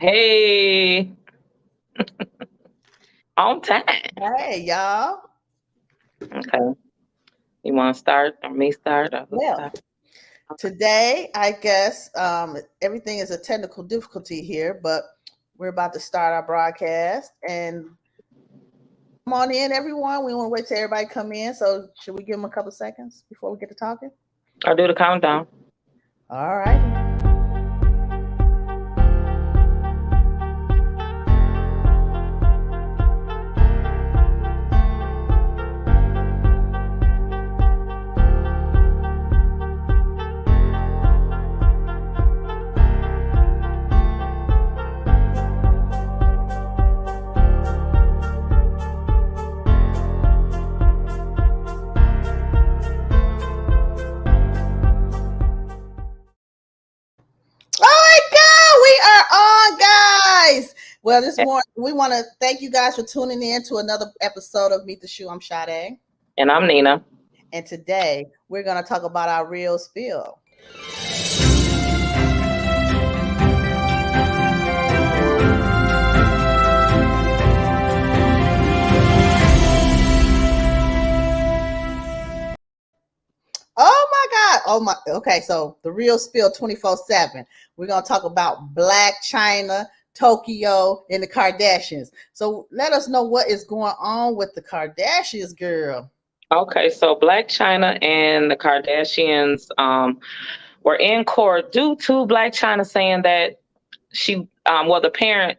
Hey, on time. Hey, y'all. Okay. You want to start or me start or who Well, start? today, I guess everything is a technical difficulty here, but we're about to start our broadcast. And come on in, everyone. We want to wait till everybody come in. So, should we give them a couple seconds before we get to talking? Or do the countdown. All right. All right, go. We are on, guys. Well, this morning we want to thank you guys for tuning in to another episode of Meet the Shoe. I'm Sade. And I'm Nina. And today we're going to talk about our real spill. Oh my God. Oh my. Okay. So the real spill 24/7. We're going to talk about Blac Chyna, Tokyo, and the Kardashians. So let us know what is going on with the Kardashians, girl. Okay, so Blac Chyna and the Kardashians were in court due to Blac Chyna saying that the parent,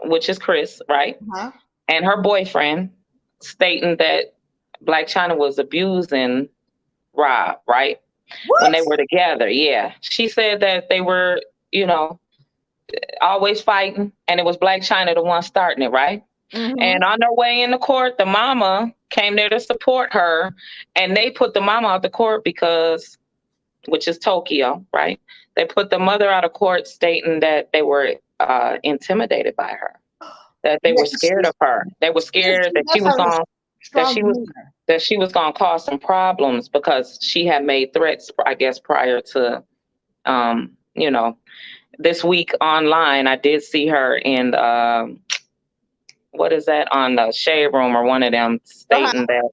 which is Chris, right? Huh? And her boyfriend stating that Blac Chyna was abusing Rob, right? When What? they were together. Yeah. She said that they were, you know, always fighting, and it was Blac Chyna the one starting it, right? Mm-hmm. And on their way in the court, the mama came there to support her, and they put the mama out the court because, which is Tokyo, right? They put the mother out of court, stating that they were intimidated by her, that they Yeah, were scared of her. They were scared she does have a that strong she was demeanor. that she was going to cause some problems because she had made threats, I guess, prior to, you know, this week online. I did see her in what is that, on the Shade Room or one of them, Uh-huh. stating that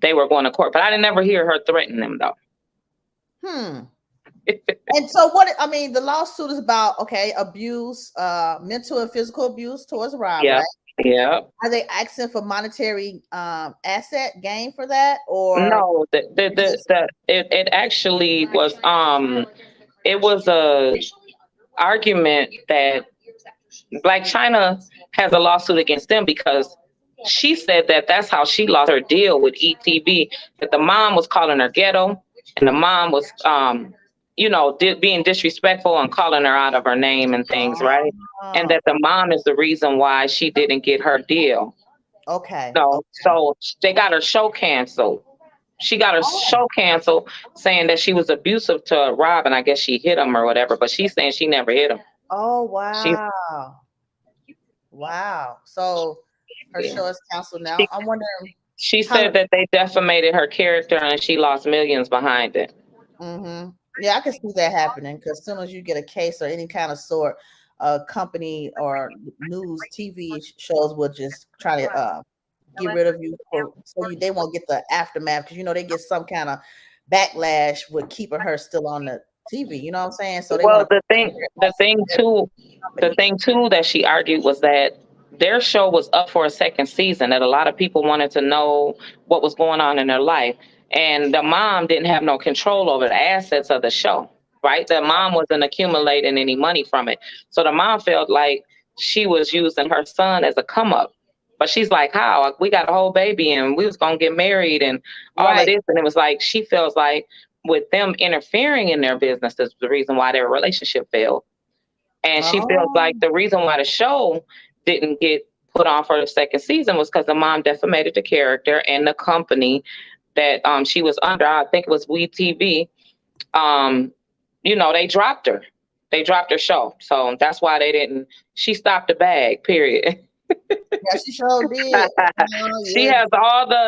they were going to court, but I didn't ever hear her threaten them though. Hmm. And so what I mean, the lawsuit is about abuse, mental and physical abuse towards Rob, Yeah, right? yeah. Are they asking for monetary asset gain for that, or No, it actually was it was a argument that Blac Chyna has a lawsuit against them because she said that that's how she lost her deal with ETV. That the mom was calling her ghetto, and the mom was, being disrespectful and calling her out of her name and things, right? And oh, that the mom is the reason why she didn't get her deal. okay, No, okay. so they got her show canceled. She got her Oh, show canceled, saying that she was abusive to Rob, and I guess she hit him or whatever. But she's saying she never hit him. oh She, wow. Wow. So her yeah. show is canceled now. She I'm wondering She how. said that they defamated her character and she lost millions behind it. Mm-hmm. Yeah, I can see that happening because as soon as you get a case or any kind of sort, a company or news TV shows will just try to get rid of you for so you they won't get the aftermath because they get some kind of backlash with keeping her still on the TV. You know what I'm saying? So they want Well, to the company. thing too that she argued was that their show was up for a second season. That a lot of people wanted to know what was going on in their life, and the mom didn't have no control over the assets of the show. Right, the mom wasn't accumulating any money from it, so the mom felt like she was using her son as a come up. But she's like, "How? We got a whole baby, and we was gonna get married, and all of Right. this." And it was like she feels like with them interfering in their business is the reason why their relationship failed. And she feels Oh, like the reason why the show didn't get put on for the second season was because the mom defamated the character and the company that she was under. I think it was We TV. Um, they dropped her. They dropped her show. So that's why they didn't. She stopped the bag, period. yeah, she sure did. Oh, yeah.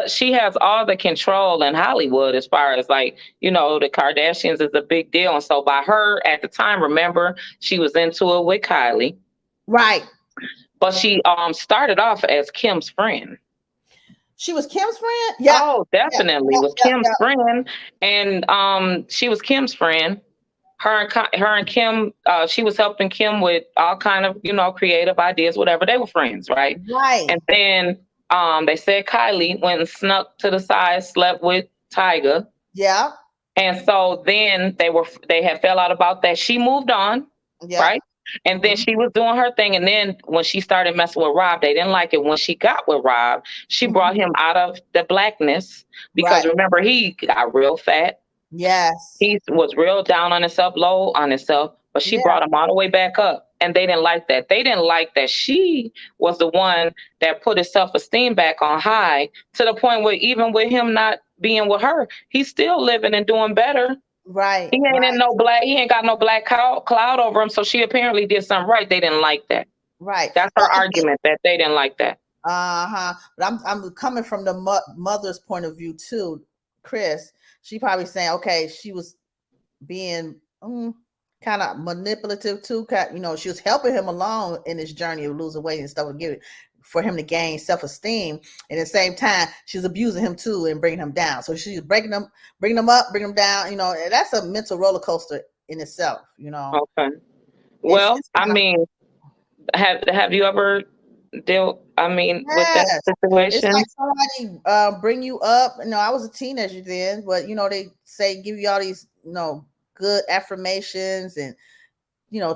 She has all the control in Hollywood as far as, like, the Kardashians is a big deal. And so by her at the time, remember, she was into it with Kylie. Right. But she started off as Kim's friend. She was Kim's friend? Yeah. Oh, Yeah. definitely was Kim's friend. And she was Kim's friend. Her and Kim, she was helping Kim with all kind of, creative ideas, whatever. They were friends, right? Right. And then they said Kylie went and snuck to the side, slept with Tyga. Yeah. And so then they had fell out about that. She moved on, Yeah. right? And then she was doing her thing. And then when she started messing with Rob, they didn't like it. When she got with Rob, she brought him out of the blackness because remember, he got real fat. Yes. He was real down on himself, low on himself, but she brought him all the way back up. And they didn't like that. They didn't like that she was the one that put his self-esteem back on high to the point where even with him not being with her, he's still living and doing better. Right. He ain't in no black, he ain't got no black cloud over him. So she apparently did something right. They didn't like that. Right. That's her argument, that they didn't like that. But I'm coming from the mother's point of view too, Chris. She probably saying, okay, she was being kind of manipulative too. She was helping him along in his journey of losing weight and stuff to give it for him to gain self-esteem. And at the same time, she's abusing him too and bringing him down. So she's bringing him up, bringing him down. And that's a mental roller coaster in itself. Okay. Well, I mean, have you ever dealt? I mean, with that situation? It's like somebody bring you up. I was a teenager then, but they say give you all these good affirmations and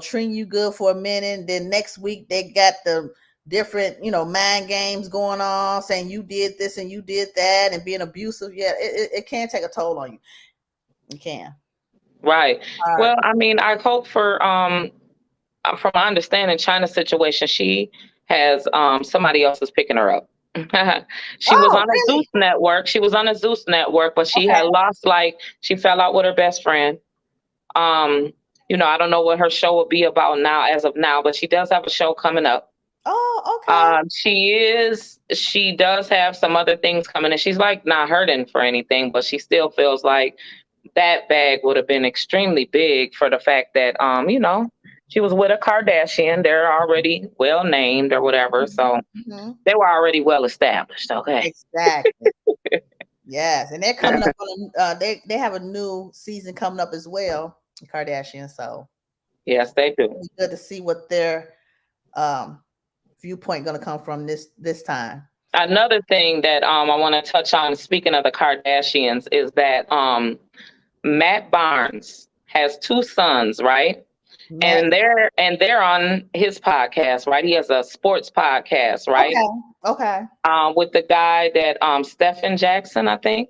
treating you good for a minute. And then next week they got the different mind games going on, saying you did this and you did that and being abusive. Yeah, it can take a toll on you. It can. Right. Well, I mean, I hope from my understanding, Chyna's situation, she has somebody else is picking her up. She was on a Zeus network. She was on a Zeus network, but she had lost, she fell out with her best friend. I don't know what her show will be about now, as of now, but she does have a show coming up. Oh, okay. She does have some other things coming in. She's not hurting for anything, but she still feels like that bag would have been extremely big for the fact that, she was with a Kardashian. They're already well named or whatever. So they were already well established. Okay. Exactly. Yes. And they're coming up on they have a new season coming up as well, Kardashians. So yes, they do. It's good to see what their viewpoint going to come from this time. Another thing that I want to touch on, speaking of the Kardashians, is that Matt Barnes has two sons, right? And they're on his podcast, right? He has a sports podcast, right? Okay. With the guy that Stephen Jackson, I think.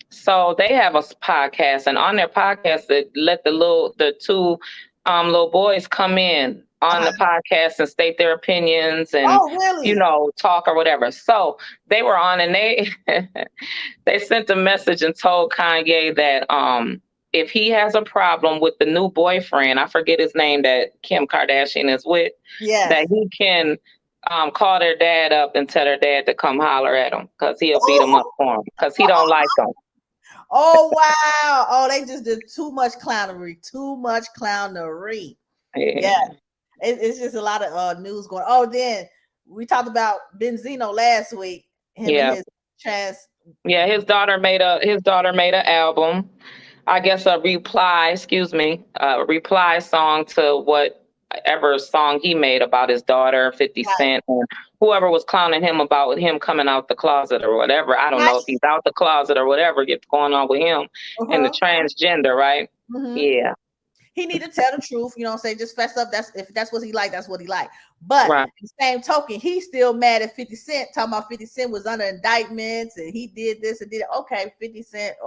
So they have a podcast, and on their podcast, they let the two little boys come in on the podcast and state their opinions and talk or whatever. So they were on, and they sent a message and told Kanye that if he has a problem with the new boyfriend, I forget his name, that Kim Kardashian is with, that he can call their dad up and tell their dad to come holler at him because he'll beat him up for him because he don't like him. Oh, wow. Oh, they just did too much clownery. Yeah. It's just a lot of news going. Oh, then we talked about Benzino last week. Him and his trans. Yeah, his daughter made an album. I guess a reply song to whatever song he made about his daughter, 50 Cent, or whoever was clowning him about him coming out the closet or whatever. I don't know if he's out the closet or whatever gets going on with him and the transgender, right? Yeah. He need to tell the truth, say just fess up. If that's what he like, that's what he like. But the same token, he's still mad at 50 Cent, talking about 50 Cent was under indictments and he did this and did it. Okay, 50 Cent,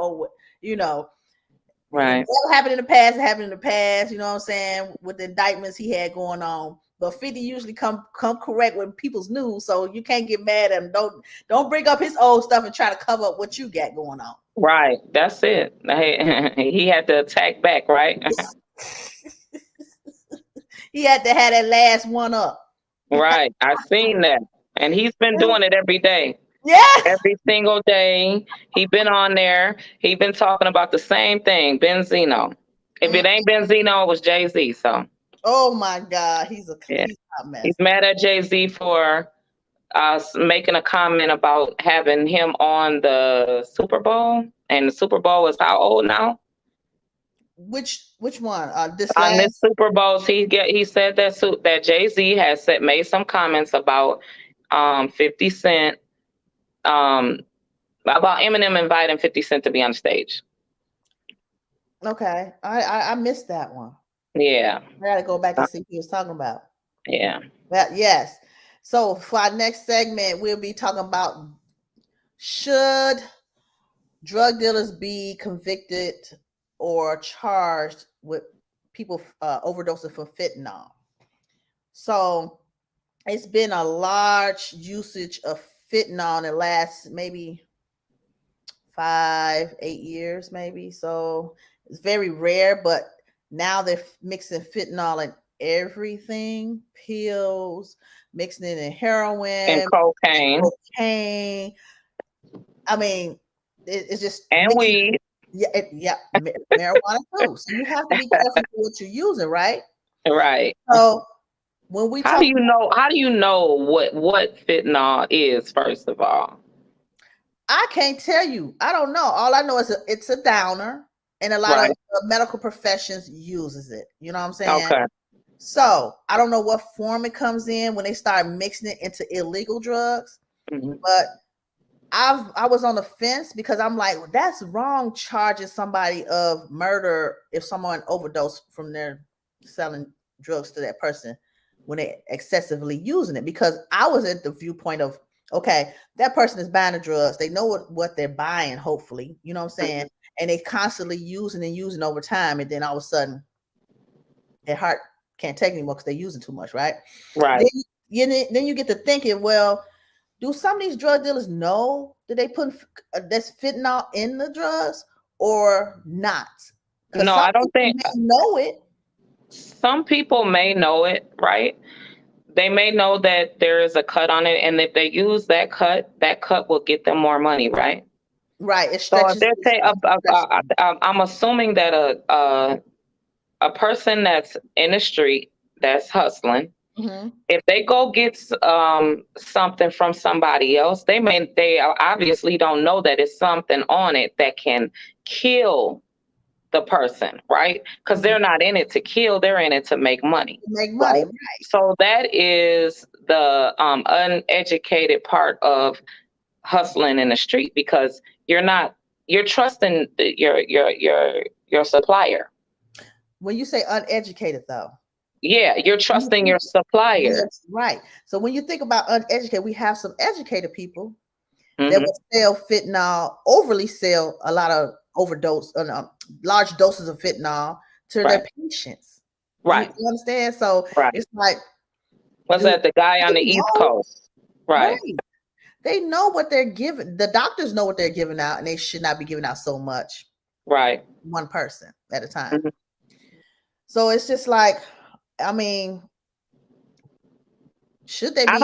right. What happened in the past, it happened in the past, you know what I'm saying, with the indictments he had going on. But 50 usually come correct with people's news, so you can't get mad at him. Don't bring up his old stuff and try to cover up what you got going on. Right, that's it. He had to attack back, right? He had to have that last one up. Right, I've seen that. And he's been doing it every day. Yes. Every single day. He been on there. He been talking about the same thing, Benzino. If it ain't Benzino, it was Jay-Z. So Oh my God, he's a Yeah. hot mess. He's mad at Jay-Z for making a comment about having him on the Super Bowl. And the Super Bowl is how old now? Which one? This On this last. Super Bowl, he said that that Jay-Z has made some comments about 50 Cent, um, about Eminem inviting 50 Cent to be on stage. Okay, I missed that one. Yeah. I gotta go back and see what he was talking about. Yeah. But yes. So for our next segment, we'll be talking about, should drug dealers be convicted or charged with people overdosing for fentanyl? So it's been a large usage of fentanyl in the last maybe 5-8 years, maybe. So it's very rare, but now they're mixing fentanyl in everything, pills, mixing it in heroin And cocaine. I mean, it's just and weed. Yeah, marijuana too. So you have to be careful for what you're using, right? Right. So when we How do you know what fentanyl is, first of all? I can't tell you. I don't know. All I know is it's a downer, and a lot of medical professions uses it. You know what I'm saying? Okay. So I don't know what form it comes in when they start mixing it into illegal drugs. Mm-hmm. But I was on the fence because I'm like, well, that's wrong, charging somebody of murder if someone overdosed from their selling drugs to that person when they excessively using it. Because I was at the viewpoint of, okay, that person is buying the drugs. They know what they're buying, hopefully, you know what I'm saying? And they constantly using and using over time. And then all of a sudden their heart can't take anymore because they're using too much, right? Right. Then you get to thinking, well, do some of these drug dealers know that they put that's fentanyl in the drugs or not? No, I don't think know it. Some people may know it, right? They may know that there is a cut on it, and if they use that cut will get them more money, right? Right. It So if stretches. they're I'm assuming that a person that's in the street that's hustling, if they go get something from somebody else, they obviously don't know that it's something on it that can kill the person, right? Because they're not in it to kill, they're in it to make money. Right? So that is the uneducated part of hustling in the street, because you're trusting your supplier. When you say uneducated, though. Yeah, you're trusting your supplier. Right. So when you think about uneducated, we have some educated people that will sell fentanyl, overly sell a lot of overdose, large doses of fentanyl to their patients. Right. You understand? So it's like, was that the guy on the East Coast? Right. They know what they're giving. The doctors know what they're giving out, and they should not be giving out so much. Right. One person at a time. So it's just like, I mean, should they be? I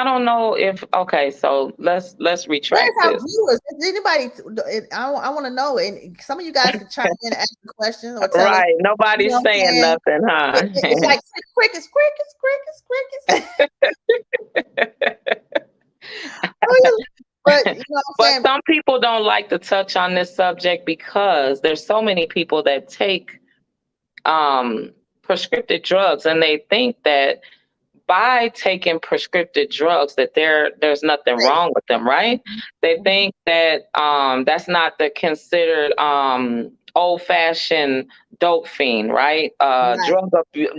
don't know if, okay, so let's retract this. Viewers, is anybody, I want to know, and some of you guys can chime in and ask the question or tell right. us, Nobody's saying nothing, huh? It's like crickets. But some people don't like to touch on this subject because there's so many people that take prescriptive drugs, and they think that by taking prescriptive drugs that there's nothing wrong with them, right? They think that that's not the considered old-fashioned dope fiend, right?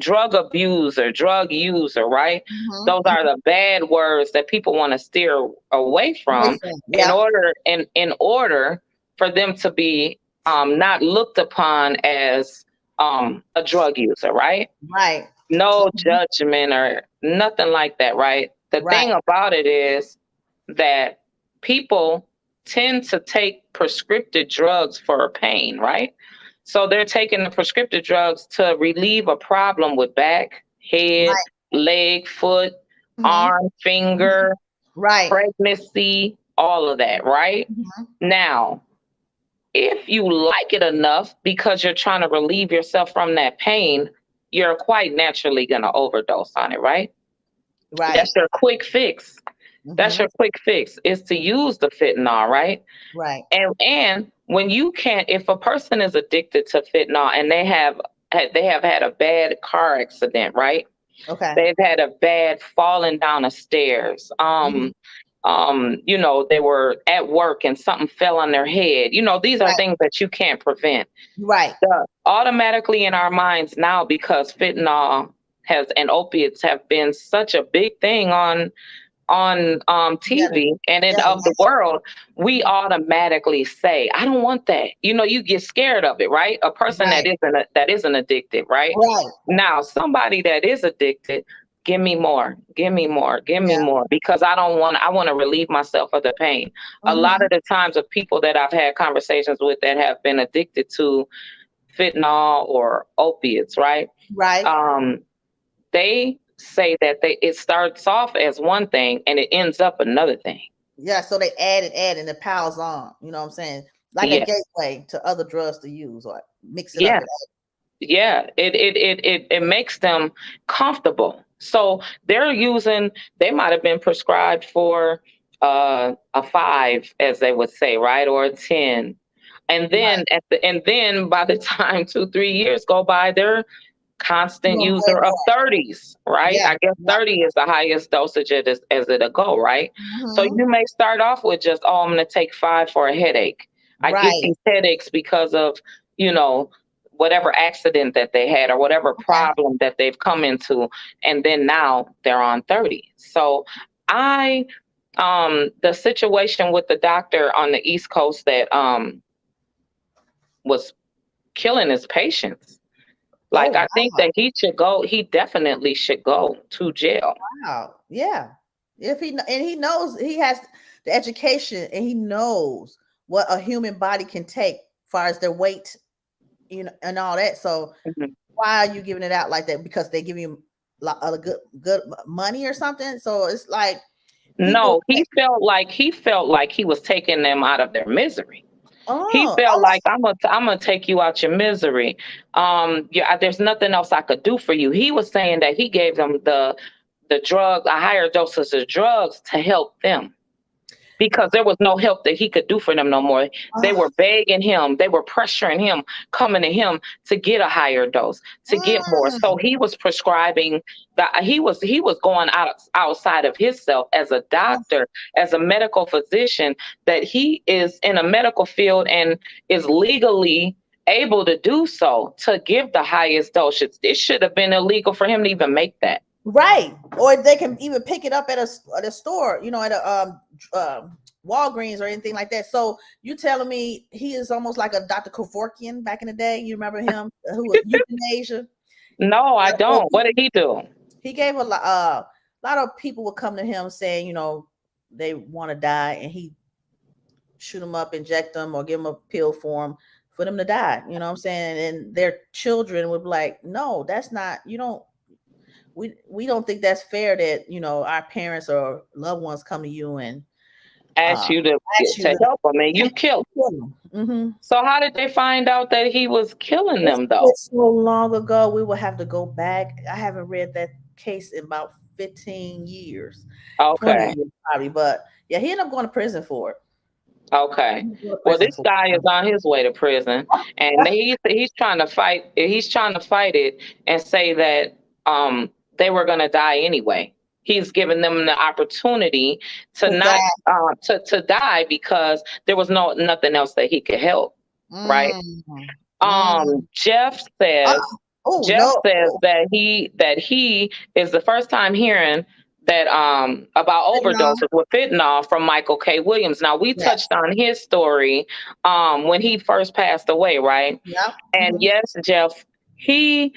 Drug abuser, drug user, right? Those are the bad words that people want to steer away from in order for them to be not looked upon as a drug user, right? Right. No judgment or nothing like that, right? The thing about it is that people tend to take prescriptive drugs for pain, right? So they're taking the prescriptive drugs to relieve a problem with back, head, leg, foot, arm, finger, pregnancy, all of that, right? Now, if you like it enough because you're trying to relieve yourself from that pain, you're quite naturally gonna overdose on it, right? Right. That's your quick fix. That's Mm-hmm. your quick fix is to use the fentanyl, right? Right. And when you can't, if a person is addicted to fentanyl and they have had a bad car accident, right? Okay. They've had a bad falling down the stairs. Mhm. You know, they were at work and something fell on their head. You know, these are Right. things that you can't prevent. Right. Automatically in our minds now, because fentanyl has and opiates have been such a big thing on Yeah. TV and in Yeah. of the world, we automatically say, "I don't want that." You know, you get scared of it, right? A person Right. that isn't addicted, right? Right. Now, somebody that is addicted, give me more, give me more, give me Yeah. more, because I want to relieve myself of the pain. A lot Mm-hmm. of the times, of people that I've had conversations with that have been addicted to fentanyl or opiates, right? Right. Um, they say that it starts off as one thing and it ends up another thing. Yeah. So they add, and it piles on. You know what I'm saying? Like a Yeah, gateway to other drugs to use or mix it up. yeah, yeah. It makes them comfortable. So they might have been prescribed for a 5, as they would say, right, or a 10. Right. And then by the time 2, 3 years go by, they're You constant want way user of more. 30s, right? Yeah. I guess Yeah. 30 is the highest dosage as it'll go, right? So Mm-hmm. you may start off with just, oh, I'm going to take 5 for a headache. I get Right. these headaches because of, you know, whatever accident that they had or whatever Okay. problem that they've come into. And then now they're on 30. So I, the situation with the doctor on the East Coast that was killing his patients, like, Oh I think that he definitely should go to jail. wow. Yeah. If he knows he has the education and he knows what a human body can take as far as their weight, and all that. So Mhm. why are you giving it out like that? Because they give you a good money or something. So it's like people. No, he felt like he was taking them out of their misery. He Oh, felt like, I'm gonna take you out your misery. Yeah, there's nothing else I could do for you. He was saying that he gave them the drug, a higher doses of drugs to help them, because there was no help that he could do for them no more. They oh, were begging him, they were pressuring him, coming to him to get a higher dose, to get more. So mm, he was prescribing that he was going outside of himself as a doctor, as a medical physician, that he is in a medical field and is legally able to do so, to give the highest dose. It should have been illegal for him to even make that. right. Or they can even pick it up at a store, at a Walgreens or anything like that. So you telling me he is almost like a Dr. Kevorkian back in the day? You remember him who was euthanasia? No, I Well, don't. What did he do? he gave a lot of people would come to him saying, they want to die, and he shoot them up, inject them, or give them a pill for them to die. You know what I'm saying? And their children would be like, no, that's not. You don't. We don't think that's fair that our parents or loved ones come to you and Asked you to ask you to help him, and you killed him. kill them. Mm-hmm. So how did they find out that he was killing them, though? It's so long ago. We will have to go back. I haven't read that case in about 15 years, 20 Okay, years probably. But yeah, he ended up going to prison for it. okay. He ended up going to Well, prison this for guy is it. on his way to prison, and he's trying to fight. He's trying to fight it and say that they were going to die anyway. He's giving them the opportunity to To die. not to die, because there was nothing else that he could help. Right. Mm, mm. Jeff Uh, says oh Jeff no. says that he is the first time hearing that about No. overdoses with fentanyl from Michael K. Williams. Now, we Yes. touched on his story when he first passed away, right? Yep. And Mhm. yes, Jeff, he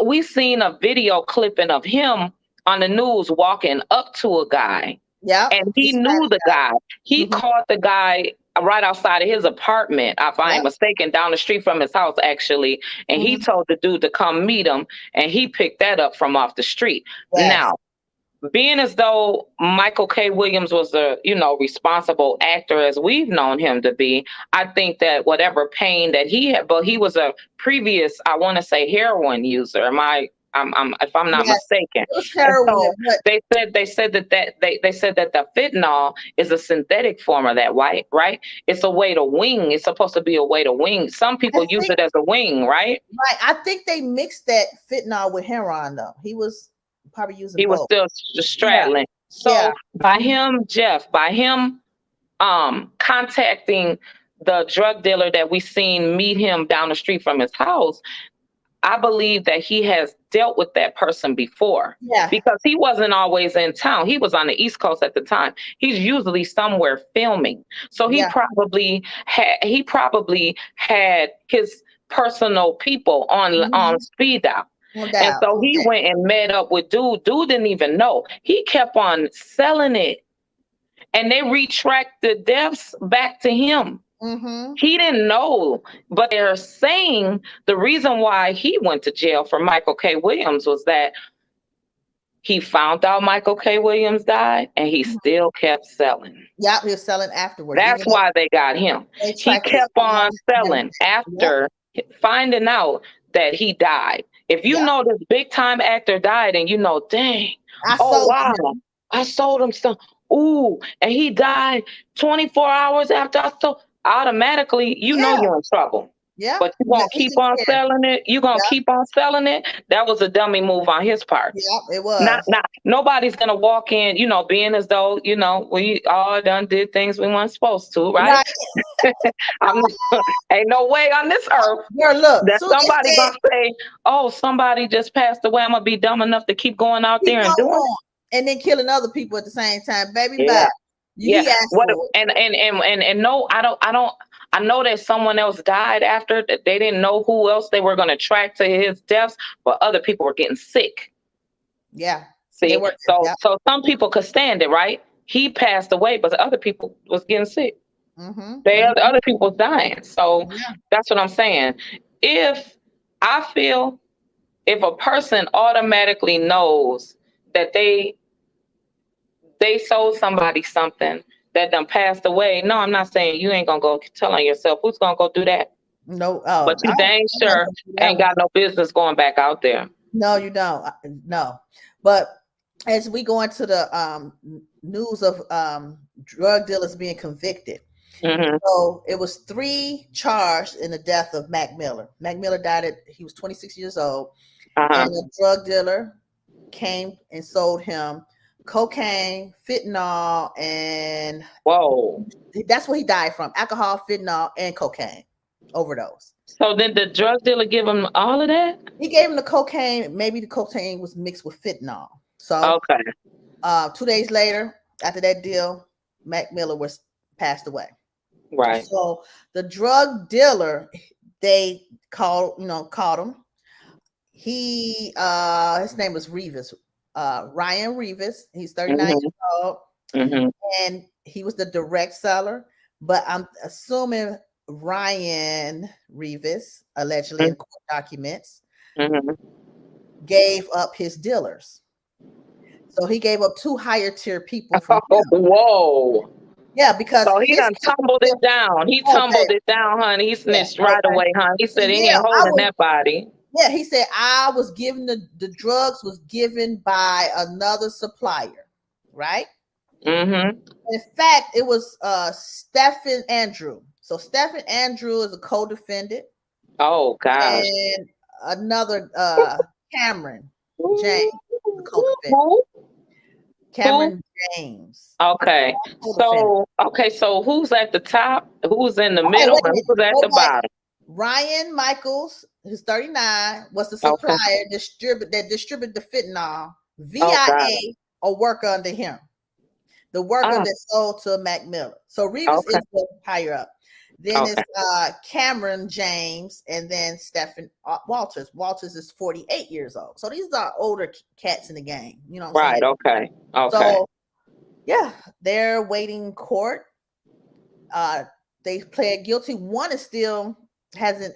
we seen a video clipping of him on the news walking up to a guy, Yep. and He he knew smacked the guy. He Mhm. caught the guy right outside of his apartment, if I ain't Yep. mistaken, down the street from his house, actually. And he Mhm. told the dude to come meet him, and he picked that up from off the street. Yes. Now, being as though Michael K. Williams was a, responsible actor as we've known him to be, I think that whatever pain that he had, but he was a previous, I want to say, heroin user. I'm if I'm not Yes, mistaken. it was And heroin, so but they said that the fentanyl is a synthetic form of that, right? It's a way to wing. It's supposed to be a way to wing. Some I people use think it as a wing, right? right. I think they mixed that fentanyl with heroin though. He was probably using He was both. still Yeah, straddling. yeah. So by him contacting the drug dealer that we seen meet him down the street from his house, I believe that he has dealt with that person before Yeah, because he wasn't always in town. He was on the East Coast at the time. He's usually somewhere filming. So yeah, he probably had his personal people on speed dial. no And doubt. so he went and met up with dude. Dude didn't even know. He kept on selling it. And they retract the deaths back to him. Mm-hmm. He didn't know, but they're saying the reason why he went to jail for Michael K. Williams was that he found out Michael K. Williams died and he still kept selling. Yep, he was selling afterwards. That's Even though why they got him. they He tracked his kept on phone and selling everything. Yep, after finding out that he died. If you yep. know this big time actor died and dang, I oh sold wow, him. I sold him some. Ooh, and he died 24 hours after I sold. Automatically, Yeah, you're in trouble. yeah. But you're gonna He keep didn't on care. selling it. You're gonna Yep, keep on selling it. That was a dummy move on his part. yep, it Not, was. not nobody's gonna walk in, being as though, we all done did things we weren't supposed to, right? Right. I'm ain't no way on this earth Girl, look, that soon somebody they said gonna say, "Oh, somebody just passed away. I'm gonna be dumb enough to keep going out keep there and on doing going and then killing other people at the same time. Baby, it." bye. Yeah, yeah. He asked What? for it. And no, I don't. I know that someone else died after that. They didn't know who else they were gonna track to his deaths, but other people were getting sick. Yeah, they See, were. so Yep. so some people could stand it, right? He passed away, but the other people was getting sick. Mm-hmm. The other people was dying. So Yeah. that's what I'm saying. If I feel if a person automatically knows that they sold somebody something that done passed away, no, I'm not saying you ain't gonna go tell on yourself. Who's gonna go do that? No. But you dang I'm not sure gonna do that ain't one. got no business going back out there. No, you don't. No. But as we go into the news of drug dealers being convicted. Mm-hmm. So it was 3 charged in the death of Mac Miller. Mac Miller died he was 26 years old. Uh-huh. And a drug dealer came and sold him cocaine, fentanyl, and Whoa. that's what he died from: alcohol, fentanyl, and cocaine overdose. So did the drug dealer give him all of that? He gave him the cocaine. Maybe the cocaine was mixed with fentanyl. So Okay. 2 days later, after that deal, Mac Miller was passed away. Right. So the drug dealer, they called him. He his name was Rivas, Ryan Rivas. He's 39 years old, and he was the direct seller. But I'm assuming Ryan Rivas, allegedly in court documents, gave up his dealers. So he gave up 2 higher tier people from him. Whoa. Yeah, because So he done tumbled it down. He tumbled it down, honey. He snitched right away, honey. He said he ain't holding that body. Yeah, he said I was given the drugs was given by another supplier, right? Mm-hmm. In fact, it was Stephen Andrew. So Stephen Andrew is a co-defendant. Oh gosh. And another Cameron James, the co-defendant. Who? Cameron James. Okay. So who's at the top? Who's in the middle? And who's at the bottom? Ryan Michaels, who's 39, was the supplier that distributed the fentanyl via a worker under him. The worker that sold to Mac Miller. So Rivas is the higher up. Then it's Cameron James, and then Stephen Walters. Walters is 48 years old. So these are older cats in the game. You know what I'm saying? Right, okay. So yeah, they're waiting court. They pled guilty. One is still hasn't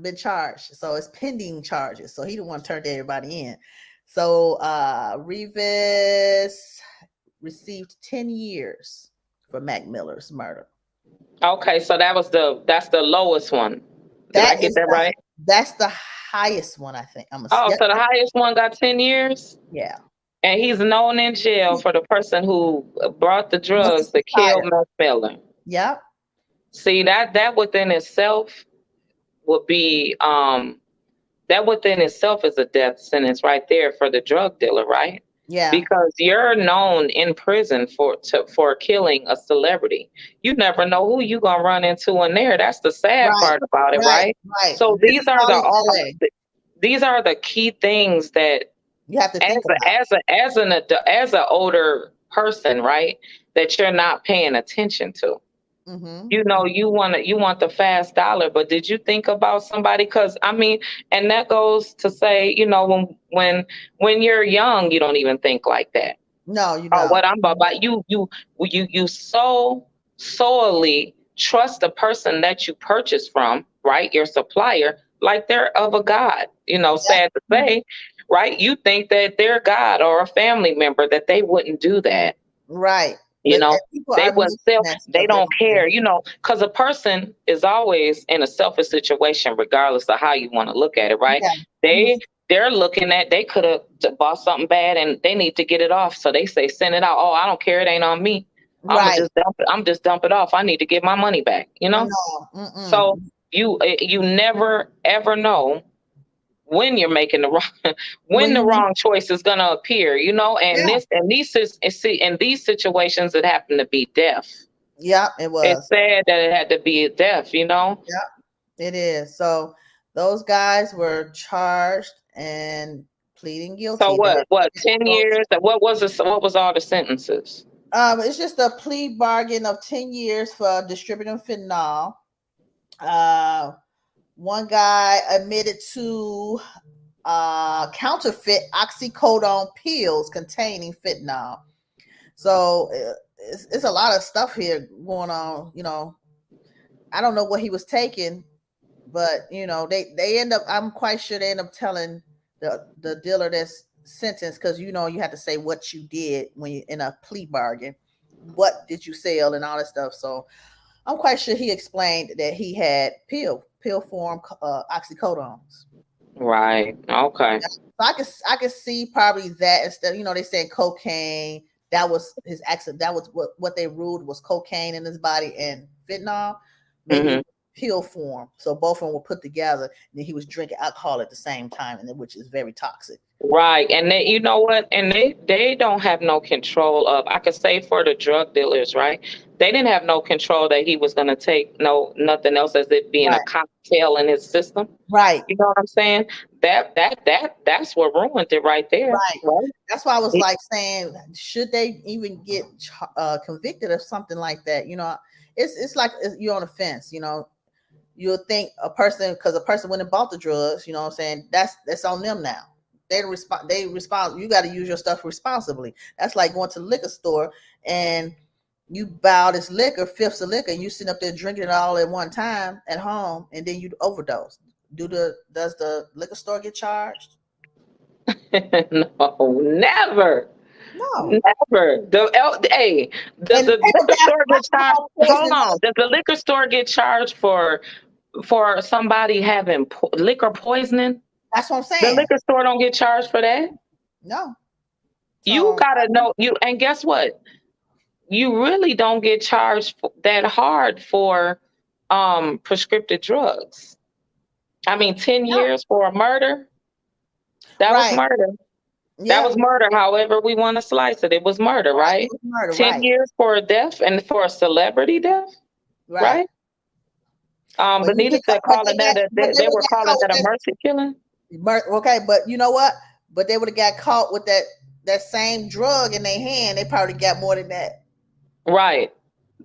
been charged, so it's pending charges. So he didn't want to turn everybody in. So Rivas received 10 years for Mac Miller's murder. Okay, so that's the lowest one. Did I get that right? That's the highest one, I think. So the highest one got 10 years? Yeah. And he's known in jail for the person who brought the drugs to kill Mac Miller. Yep. See, that within itself would be that within itself is a death sentence right there for the drug dealer, right? Yeah. Because you're known in prison for killing a celebrity. You never know who you're gonna run into in there. That's the sad part about it, right? Right. So these are the key things that you have to think about as an older person, right? That you're not paying attention to. Mm-hmm. You know, you want the fast dollar, but did you think about somebody? Because I mean, and that goes to say, you know, when you're young, you don't even think like that. No, you don't. What I'm about, you so solely trust the person that you purchase from, right? Your supplier, like they're of a god. You know, sad to say, right? You think that they're God or a family member, that they wouldn't do that, right? You know, they wouldn't sell. They don't care, you know, because a person is always in a selfish situation, regardless of how you want to look at it, right? Yeah. They're looking at, they could have bought something bad and they need to get it off. So they say, send it out. Oh, I don't care. It ain't on me. I'm just dump it off. I need to get my money back, you know? So you never, ever know when you're making the wrong, the wrong choice is going to appear, you know, and these situations, it happened to be death. Yeah, it was. It's sad that it had to be death, you know? Yeah, it is. So those guys were charged and pleading guilty. So what, 10 years? What was all the sentences? It's just a plea bargain of 10 years for distributing fentanyl. One guy admitted to counterfeit oxycodone pills containing fentanyl. So it's a lot of stuff here going on. You know, I don't know what he was taking, but you know, they end up. I'm quite sure they end up telling the dealer that's sentenced, because you know you have to say what you did when you in a plea bargain. What did you sell and all that stuff? So I'm quite sure he explained that he had pill form oxycodones. Right. Okay. So I could see probably that instead. You know, they said cocaine. That was his accident. That was what they ruled was cocaine in his body and fentanyl. Maybe pill form. So both of them were put together, and then he was drinking alcohol at the same time, and which is very toxic. Right. And they, you know what? And they don't have no control of, I could say for the drug dealers, right? They didn't have no control that he was going to take nothing else as it being a cocktail in his system. Right. You know what I'm saying? That's what ruined it right there. Right. That's why I was like saying, should they even get convicted of something like that? You know, it's like you're on a fence, you know. You'll think because a person went and bought the drugs, you know what I'm saying? That's on them now. They respond. You got to use your stuff responsibly. That's like going to the liquor store and you buy this liquor, fifths of liquor, and you sit up there drinking it all at one time at home, and then you overdose. Does the liquor store get charged? No, never. No, never. Does the liquor store get charged? Hold on. Does the liquor store get charged for somebody having liquor poisoning? That's what I'm saying. The liquor store don't get charged for that. No. So, you gotta know and guess what? You really don't get charged that hard for prescriptive drugs. I mean, 10 years for a murder. That was murder. Yeah. That was murder. However we want to slice it, it was murder, right? It was murder, 10 years for a death and for a celebrity death, right? But needless to calling that they were calling that a mercy killing. Okay, but you know what? But they would have got caught with that same drug in their hand. They probably got more than that. Right.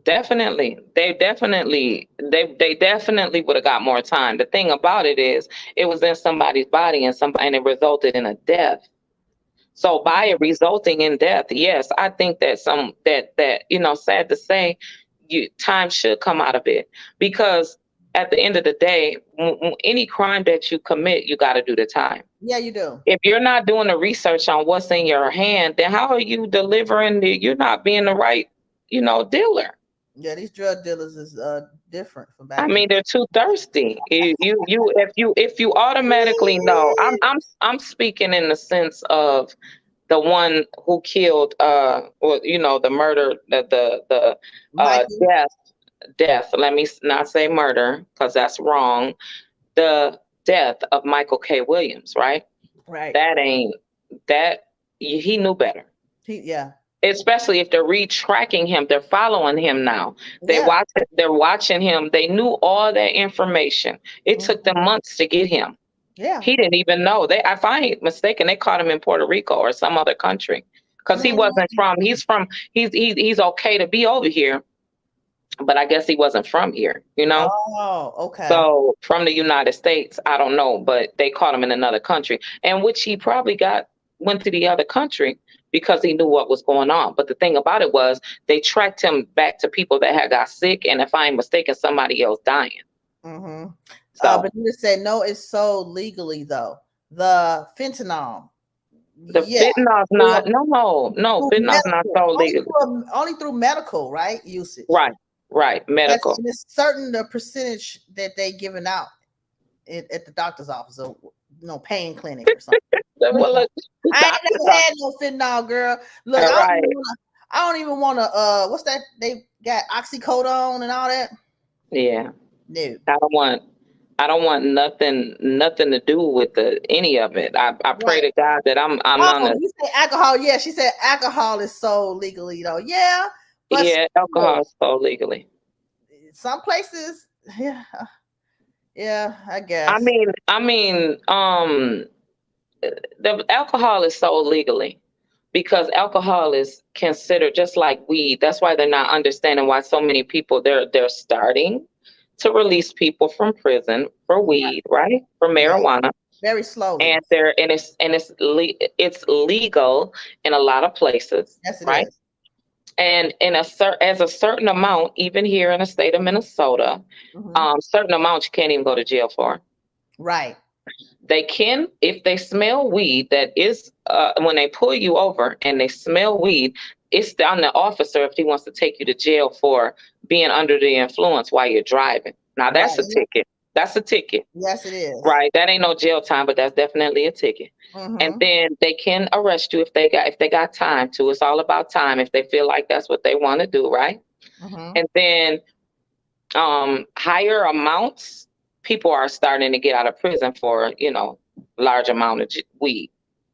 Definitely. They definitely would have got more time. The thing about it is it was in somebody's body and it resulted in a death. So by it resulting in death, yes, I think that you know, sad to say, time should come out of it, because at the end of the day, any crime that you commit, you got to do the time. Yeah, you do. If you're not doing the research on what's in your hand, then how are you delivering you're not being the right, dealer. Yeah, these drug dealers is different from I back in mean, they're too thirsty. If you automatically know, I'm speaking in the sense of the one who killed, or the murder, the Michael. death. Let me not say murder because that's wrong. The death of Michael K. Williams, right? Right. That ain't that he knew better. Yeah. Especially if they're retracking him, they're following him now. Yeah. They're watching him. They knew all that information. It took them months to get him. Yeah. He didn't even know. If I ain't mistaken, they caught him in Puerto Rico or some other country because he wasn't from. He's okay to be over here, but I guess he wasn't from here. Oh, okay. So from the United States, I don't know, but they caught him in another country, and which he probably went to the other country because he knew what was going on. But the thing about it was they tracked him back to people that had got sick, and if I ain't mistaken, somebody else dying. Mm-hmm. So, but you said no, it's sold legally though. The fentanyl. The fentanyl's not. No, fentanyl's not sold legally. Only through medical, right? Usage. Right, medical. It's certain the percentage that they giving out at the doctor's office or pain clinic or something. Well, look, I ain't never had no fentanyl, girl. Look, I don't even want to. What's that? They got oxycodone and all that. Yeah. No. I don't want nothing to do with any of it. I pray to God that I'm on it. You say alcohol? Yeah, she said alcohol is sold legally though. Yeah. But alcohol is sold legally. Some places, yeah, I guess. I mean, the alcohol is sold legally because alcohol is considered just like weed. That's why they're not understanding why so many people they're starting to release people from prison for weed, right? For marijuana. Very slowly. And it's legal in a lot of places. Yes, it right? is. And as a certain amount, even here in the state of Minnesota, certain amounts you can't even go to jail for. Right. They can, if they smell weed, that is, when they pull you over and they smell weed, it's on the officer if he wants to take you to jail for being under the influence while you're driving. Now that's a ticket. That's a ticket. Yes, it is. Right. That ain't no jail time, but that's definitely a ticket. And then they can arrest you if they got time to. It's all about time if they feel like that's what they want to do, right? And then higher amounts, people are starting to get out of prison for, large amount of weed.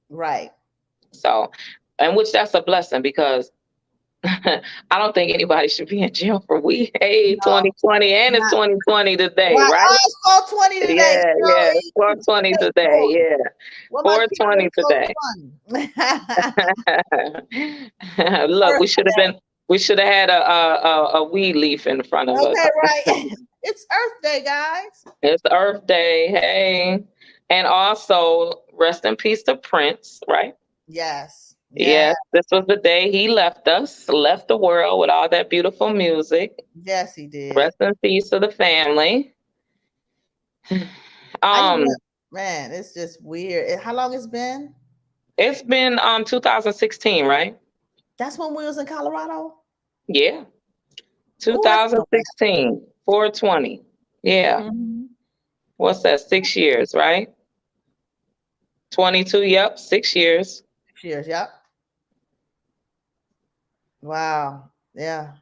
Right. So, and which that's a blessing because I don't think anybody should be in jail for weed. Hey, 2020, and it's 2020 today, right? Oh, it's 420 today. Yeah, it's 420 today. Yeah, 420 today. Look, we should have had a weed leaf in front of us. Okay, right. It's Earth Day, guys. It's Earth Day. Hey, and also rest in peace to Prince, right? Yes. Yes, this was the day he left the world with all that beautiful music. Yes, he did. Rest in peace to the family. Man, it's just weird. How long it's been? It's been 2016, right? That's when we was in Colorado? Yeah. 2016, 420. Yeah. What's that? 6 years, right? 22, yep, 6 years. 6 years, yep. Wow. Yeah.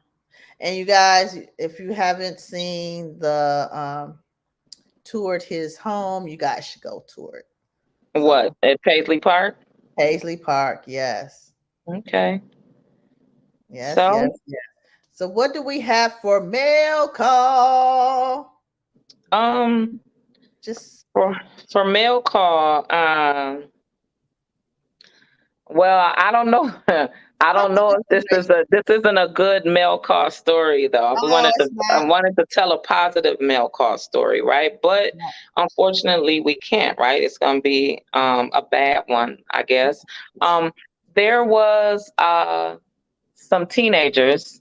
And you guys, if you haven't seen the toured his home, you guys should go tour it. What? At Paisley Park? Paisley Park, yes. Okay. Yes, yes. So what do we have for mail call? Just for mail call, well, I don't know. I don't know if this isn't a good mail call story though. I wanted to tell a positive mail call story, right? But unfortunately we can't, right? It's gonna be a bad one, I guess. There was some teenagers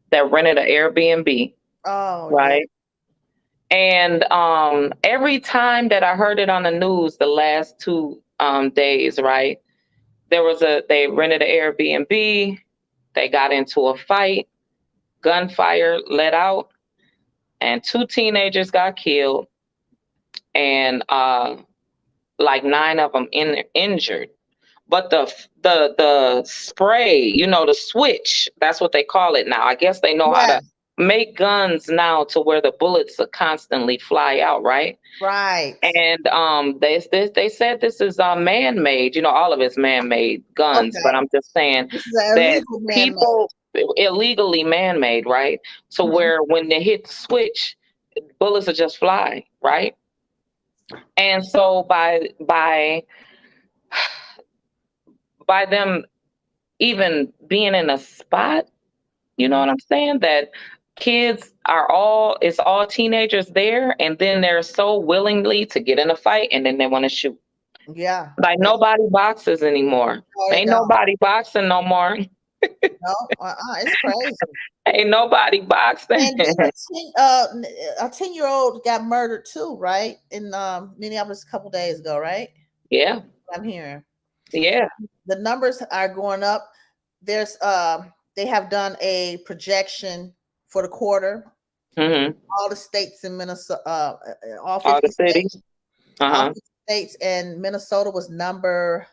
that rented an Airbnb. Oh, right. Yeah. And every time that I heard it on the news the last 2 days, right? They rented an Airbnb, they got into a fight, gunfire let out, and 2 teenagers got killed, and like 9 of them injured. But the spray, the switch, that's what they call it now. I guess they know how Yeah. to make guns now to where the bullets are constantly fly out, right? Right. And they said this is man-made. All of it's man-made guns, but Okay. I'm just saying This is an that illegal man-made. people illegally man-made, right? So Mhm. where when they hit the switch, bullets are just fly, right? And so by them even being in a spot, you know what I'm saying? That kids it's all teenagers there, and then they're so willingly to get in a fight, and then they want to shoot. Yeah. Like Yeah. nobody boxes anymore. No, they Ain't don't. nobody boxing no more. No, it's crazy. Ain't nobody boxing. And then a 10-year-old got murdered too, right? In Minneapolis a couple days ago, right? Yeah, I'm hearing. yeah. The numbers are going up. There's they have done a projection for the quarter. Hmm. All the states in Minnesota, all All 50 the states, cities. all Uh-huh. 50 states, and Minnesota was number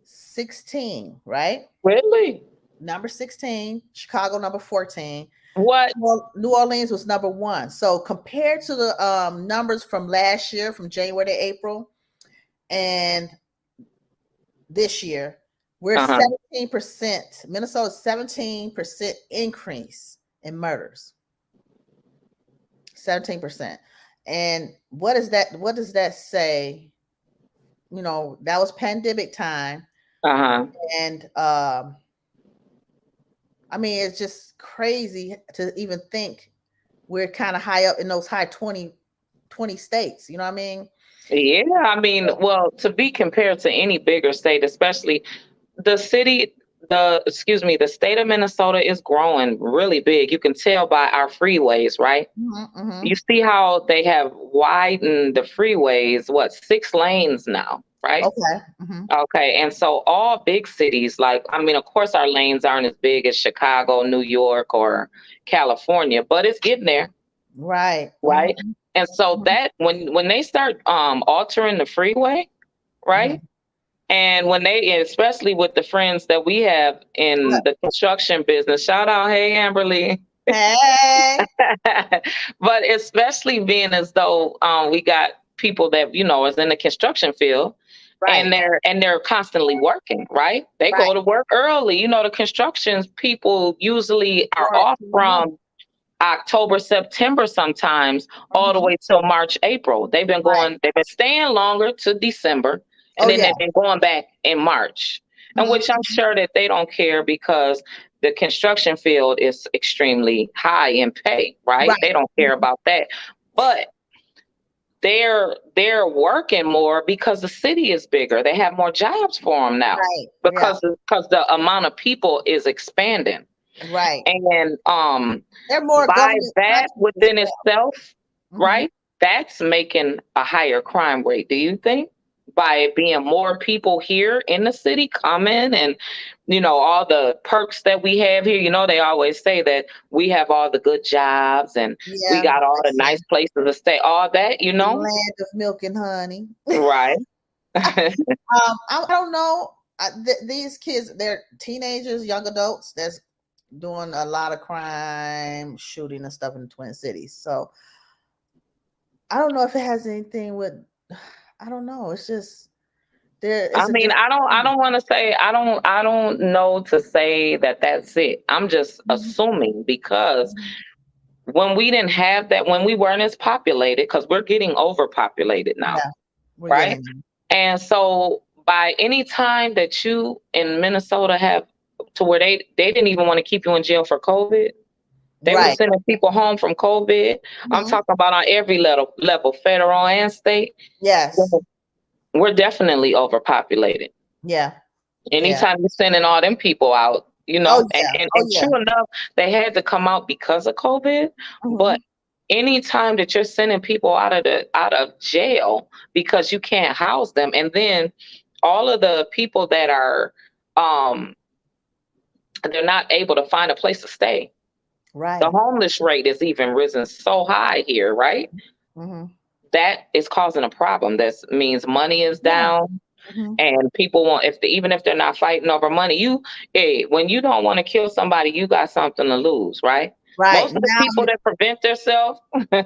16, right? Really? Number 16, Chicago number 14. What? Well, New Orleans was number 1. So compared to the numbers from last year, from January to April, and this year, we're Uh-huh. 17%. Minnesota's 17% increase in murders. 17%. And what is that? What does that say? That was pandemic time. Uh-huh. And I mean, it's just crazy to even think we're kind of high up in those high 20 states. You know what I mean? Yeah, I mean, well, to be compared to any bigger state, especially the city, the state of Minnesota is growing really big. You can tell by our freeways, right? Mm-hmm. You see how they have widened the freeways, 6 lanes now, right? Okay. Mm-hmm. Okay, and so all big cities, like, I mean, of course, our lanes aren't as big as Chicago, New York, or California, but it's getting there, Right. right? Mm-hmm. And so that when they start altering the freeway, right? Mm-hmm. And when they, especially with the friends that we have in the construction business, shout out, hey, Amberly. Hey. But especially being as though we got people that is in the construction field, Right. and they're constantly working, right? They Right. go to work early. The construction people usually are Right. off from October, September sometimes, all the Mhm. way till March, April. Right. They've been staying longer to December, and Oh then yeah. they've been going back in March. And Mhm. which I'm sure that they don't care, because the construction field is extremely high in pay, right? They Right. don't care about that. But they're working more because the city is bigger. They have more jobs for them now, Right. Yeah. because the amount of people is expanding. Right. And They're more by government that contractors as within well. itself, Mhm. right? That's making a higher crime rate. Do you think? By it being more people here in the city coming, and all the perks that we have here. They always say that we have all the good jobs, and we Yeah. got all the Listen, nice places to stay. All that, the land of milk and honey. right? I don't know. These kids, they're teenagers, young adults that's doing a lot of crime, shooting and stuff in the Twin Cities. So I don't know if it has anything with. I don't know. It's just there. I It's a mean, different. I don't want to say, I don't know to say that that's it. I'm just assuming, because when we didn't have that, when we weren't as populated, because we're getting overpopulated now, Yeah, we're right? getting. And so by any time that you in Minnesota have to where they didn't even want to keep you in jail for COVID, they were Right. sending people home from COVID. I'm Mhm. talking about on every level, federal and state. Yes. We're definitely overpopulated. Yeah. Yeah. Anytime you're sending all them people out, Oh and, yeah. and, Oh and yeah. true enough, they had to come out because of COVID. But Mhm. anytime that you're sending people out of jail because you can't house them, and then all of the people that are um they're not able to find a place to stay. The Right. homeless rate is even risen so high here, right? Mm-hmm. That is causing a problem. That means money is Yeah. down, Mm-hmm. and people want, even if they're not fighting over money, when you don't want to kill somebody, you got something to lose, right? Right. Most of the Now people you that prevent themselves, they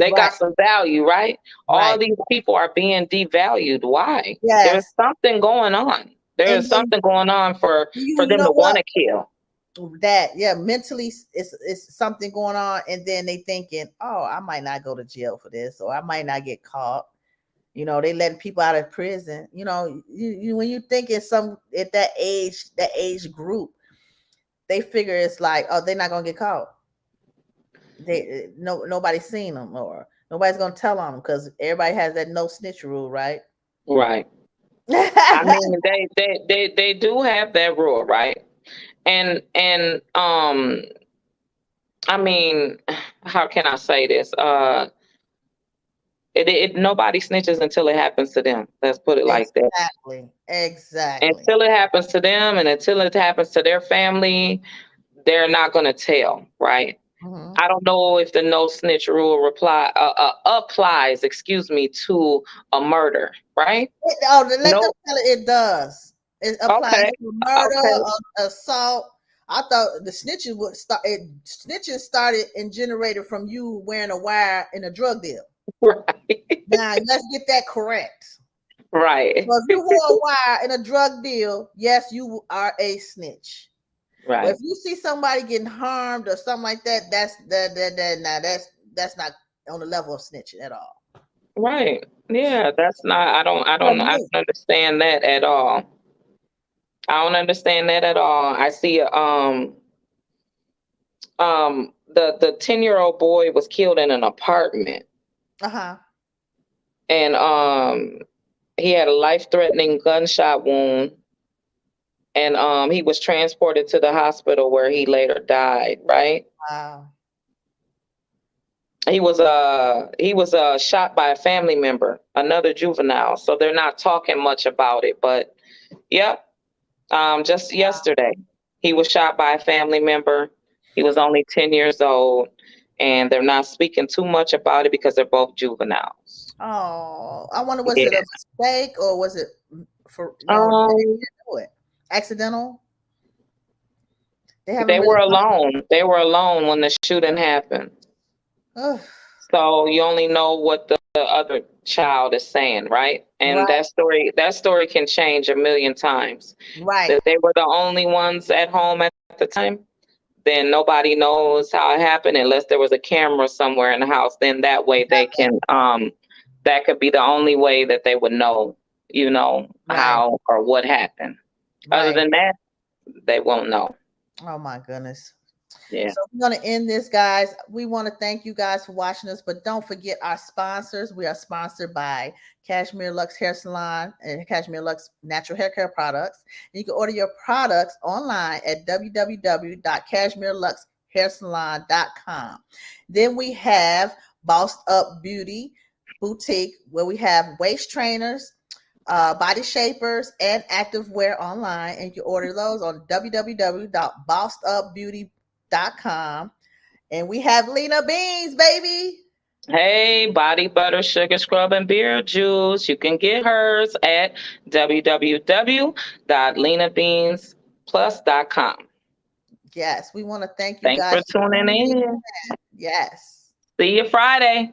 right. got some value, right? All Right. these people are being devalued. Why? There's Yes. something going on. There is And then something going on for you them know to want what? to kill. That yeah, mentally it's something going on, and then they thinking, oh, I might not go to jail for this, or I might not get caught. They letting people out of prison. You when you think it's some at that age group, they figure it's like, oh, they're not gonna get caught. Nobody's seen them, or nobody's gonna tell on them because everybody has that no snitch rule, right? Right. I mean, they do have that rule, right? And I mean, how can I say this? Nobody snitches until it happens to them. Let's put it like that. Exactly. Until it happens to them, and until it happens to their family, they're not going to tell, right? Mhm. I don't know if the no snitch rule applies, excuse me, to a murder, right? Let them No. tell it. It does. It applies Okay. to murder, Okay. assault. I thought the snitches would start. Snitches started and generated from you wearing a wire in a drug deal. Right. Now let's get that correct. Right. So if you wore a wire in a drug deal, yes, you are a snitch. But if Right. you see somebody getting harmed or something like that, that's not on the level of snitching at all. Right. Yeah, that's not, For I me. don't understand that at all. I don't understand that at all. I see the 10-year-old boy was killed in an apartment, Uh-huh. and he had a life-threatening gunshot wound, and he was transported to the hospital where he later died, right? Wow. He was shot by a family member, another juvenile. So they're not talking much about it, but yep. Just yesterday, he was shot by a family member. He was only 10 years old, and they're not speaking too much about it because they're both juveniles. Oh, I wonder, was it a Yes. mistake or was it for no, they Um, didn't do it. Accidental? They haven't they really were talked. alone. They were alone when the shooting happened. Ugh, So you only know what the other child is saying, right? And right, that story can change a million times. right, If they were the only ones at home at the time, then nobody knows how it happened unless there was a camera somewhere in the house. Then that way they can that could be the only way that they would know, right, how or what happened. Other right. than that, they won't know. Oh my goodness. Yeah. So we're going to end this, guys. We want to thank you guys for watching us, but don't forget our sponsors. We are sponsored by Cashmere Lux Hair Salon and Cashmere Lux Natural Hair Care Products. And you can order your products online at www.cashmereluxhairsalon.com. Then we have Bossed Up Beauty Boutique, where we have waist trainers, body shapers, and activewear online, and you order those on www.bossedupbeauty.com. And we have Lena Beans, baby. Hey, body butter, sugar scrub, and beard juice. You can get hers at www.lenabeansplus.com. Yes, we want to thank you Thanks guys for for tuning tuning in. in. Yes. See you Friday.